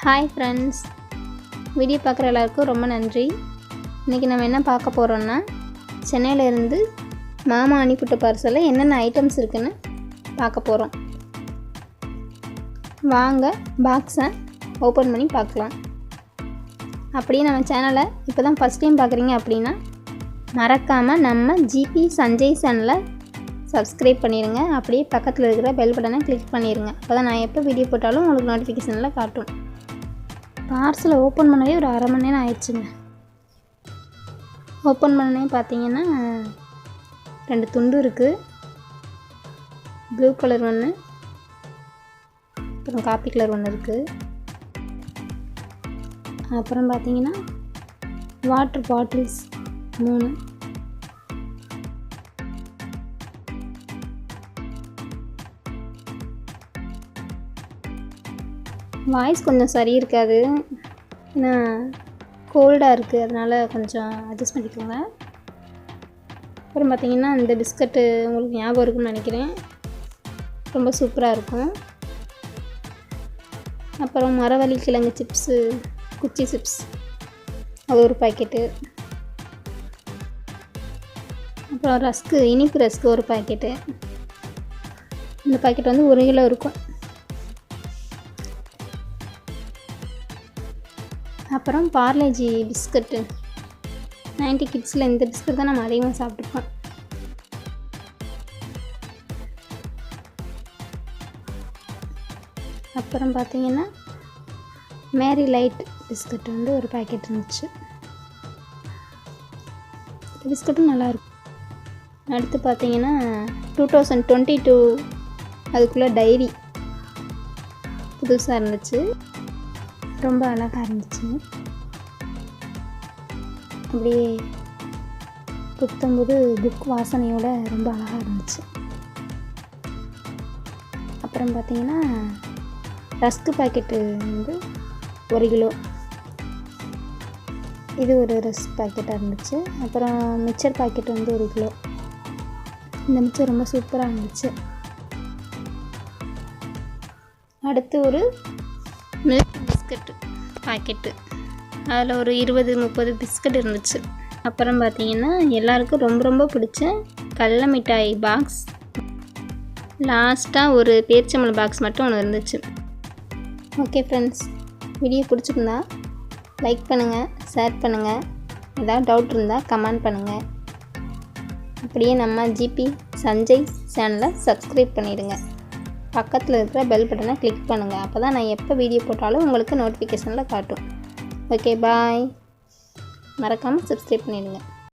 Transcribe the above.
Hi friends, video பார்க்குற எல்லாருக்கும் ரொம்ப நன்றி. இன்றைக்கி நம்ம என்ன பார்க்க போகிறோன்னா, சென்னையிலேருந்து மாமா அனுப்பிவிட்ட பார்சலில் என்னென்ன ஐட்டம்ஸ் இருக்குதுன்னு பார்க்க போகிறோம். வாங்க பாக்ஸை ஓப்பன் பண்ணி பார்க்கலாம். அப்படியே நம்ம சேனலை இப்போ தான் ஃபஸ்ட் டைம் பார்க்குறீங்க அப்படின்னா மறக்காமல் நம்ம ஜிபி சஞ்சய் சேனலை சப்ஸ்கிரைப் பண்ணிடுங்க. அப்படியே பக்கத்தில் இருக்கிற பெல் பட்டனை கிளிக் பண்ணிடுங்க. அப்போ தான் நான் எப்போ வீடியோ போட்டாலும் உங்களுக்கு நோட்டிஃபிகேஷனில் காட்டும். பார்சலை ஓப்பன் பண்ணவே ஒரு அரை மணி நேரம் ஆயிடுச்சுங்க. ஓப்பன் பண்ணே பார்த்தீங்கன்னா 2 துண்டு இருக்குது. ப்ளூ கலர் ஒன்று, அப்புறம் காப்பி கலர் ஒன்று இருக்குது. அப்புறம் பார்த்தீங்கன்னா வாட்டர் பாட்டில்ஸ் 3. வாய்ஸ் கொஞ்சம் சரி இருக்காது, ஏன்னா கோல்டாக இருக்குது, அதனால் கொஞ்சம் அட்ஜஸ்ட் பண்ணிக்கோங்க. அப்புறம் பார்த்திங்கன்னா இந்த பிஸ்கட்டு உங்களுக்கு ஞாபகம் இருக்குன்னு நினைக்கிறேன், ரொம்ப சூப்பராக இருக்கும். அப்புறம் மரவள்ளி கிழங்கு சிப்ஸு, குச்சி சிப்ஸ், அது ஒரு பாக்கெட்டு. அப்புறம் ரஸ்க்கு, இனிப்பு ரஸ்க்கு ஒரு பாக்கெட்டு. இந்த பாக்கெட் வந்து 1 கிலோ இருக்கும். அப்புறம் பார்லேஜி பிஸ்கட்டு, 90 கிட்ஸில் இந்த பிஸ்கட் தான் நம்ம அதிகமாக சாப்பிட்ருக்கோம். அப்புறம் பார்த்திங்கன்னா மேரி லைட் பிஸ்கட் வந்து ஒரு பேக்கெட் இருந்துச்சு. இந்த பிஸ்கட்டும் நல்லாயிருக்கும். அடுத்து பார்த்திங்கன்னா 2022 அதுக்குள்ளே டைரி புதுசாக இருந்துச்சு, ரொம்ப அழகாக இருந்துச்சு. அப்படியே புத்தம்போது புக் வாசனையோடு ரொம்ப அழகாக இருந்துச்சு. அப்புறம் பார்த்திங்கன்னா ரஸ்க்கு பாக்கெட்டு வந்து 1 கிலோ, இது ஒரு ரஸ்க் பாக்கெட்டாக இருந்துச்சு. அப்புறம் மிக்சர் பாக்கெட் வந்து 1 கிலோ. இந்த மிக்சர் ரொம்ப சூப்பராக இருந்துச்சு. அடுத்து ஒரு மில்க் பிஸ்கட்டு பாக்கெட்டு, அதில் ஒரு 20-30 பிஸ்கட் இருந்துச்சு. அப்புறம் பார்த்திங்கன்னா எல்லாருக்கும் ரொம்ப ரொம்ப பிடிச்ச கடல மிட்டாய் பாக்ஸ், லாஸ்ட்டாக ஒரு பேரிச்சம்பழம் பாக்ஸ் மட்டும் ஒன்று இருந்துச்சு. ஓகே ஃப்ரெண்ட்ஸ், வீடியோ பிடிச்சிருந்தா லைக் பண்ணுங்கள், ஷேர் பண்ணுங்கள், ஏதாவது டவுட் இருந்தால் கமெண்ட் பண்ணுங்கள். அப்படியே நம்ம ஜிபி சஞ்சய் சேனலை சப்ஸ்கிரைப் பண்ணிடுங்க. பக்கத்தில் இருக்கிற பெல் பட்டனை கிளிக் பண்ணுங்கள். அப்போ தான் நான் எப்போ வீடியோ போட்டாலும் உங்களுக்கு நோட்டிஃபிகேஷனில் காட்டும். ஓகே பாய், மறக்காமல் சப்ஸ்கிரைப் பண்ணிடுங்க.